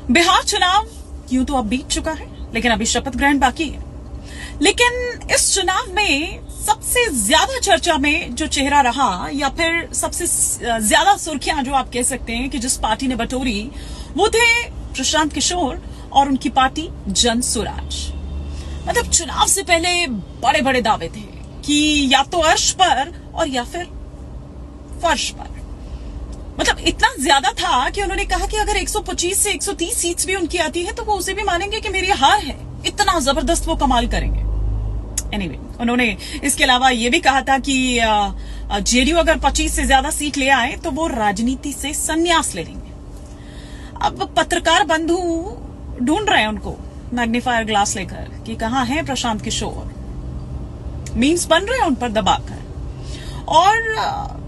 बिहार चुनाव यूं तो अब बीत चुका है, लेकिन अभी शपथ ग्रहण बाकी है। लेकिन इस चुनाव में सबसे ज्यादा चर्चा में जो चेहरा रहा, या फिर सबसे ज्यादा सुर्खियां जो आप कह सकते हैं कि जिस पार्टी ने बटोरी, वो थे प्रशांत किशोर और उनकी पार्टी जन स्वराज। मतलब चुनाव से पहले बड़े बड़े दावे थे कि या तो अर्श पर और या फिर फर्श पर। मतलब इतना ज्यादा था कि उन्होंने कहा कि अगर 125 से 130 सीट्स भी उनकी आती है तो वो उसे भी मानेंगे कि मेरी हार है। इतना जबरदस्त वो कमाल करेंगे। एनीवे, उन्होंने इसके अलावा ये भी कहा था कि जेडीयू अगर 25 से ज्यादा सीट ले आए तो वो राजनीति से संन्यास ले लेंगे। अब पत्रकार बंधु ढूंढ रहे हैं उनको मैग्नीफायर ग्लास लेकर कि कहां है प्रशांत किशोर। मीम्स बन रहे हैं उन पर दबाकर, और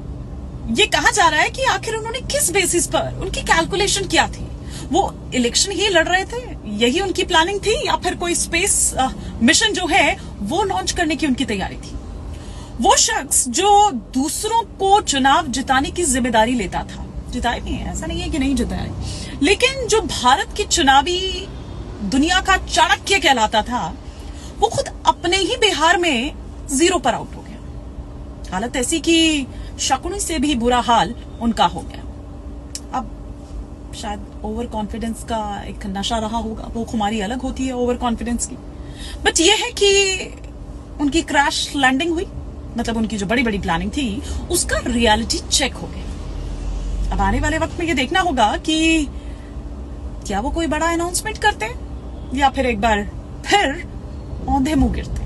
ये कहा जा रहा है कि आखिर उन्होंने किस बेसिस पर, उनकी कैलकुलेशन क्या थी। वो इलेक्शन ही लड़ रहे थे, यही उनकी प्लानिंग थी, या फिर कोई स्पेस मिशन जो है वो लॉन्च करने की उनकी तैयारी थी। वो शख्स जो दूसरों को चुनाव जिताने की जिम्मेदारी लेता था, जिताए भी हैं, ऐसा नहीं है कि नहीं जिताए, लेकिन जो भारत की चुनावी दुनिया का चाणक्य कहलाता था, वो खुद अपने ही बिहार में 0 पर आउट हो गया। हालत ऐसी कि शकुनी से भी बुरा हाल उनका हो गया। अब शायद ओवर कॉन्फिडेंस का एक नशा रहा होगा, वो खुमारी अलग होती है ओवर कॉन्फिडेंस की, बट ये है कि उनकी क्रैश लैंडिंग हुई। मतलब उनकी जो बड़ी बड़ी प्लानिंग थी उसका रियलिटी चेक हो गया। अब आने वाले वक्त में ये देखना होगा कि क्या वो कोई बड़ा अनाउंसमेंट करते हैं या फिर एक बार फिर औंधे मुंह गिरते।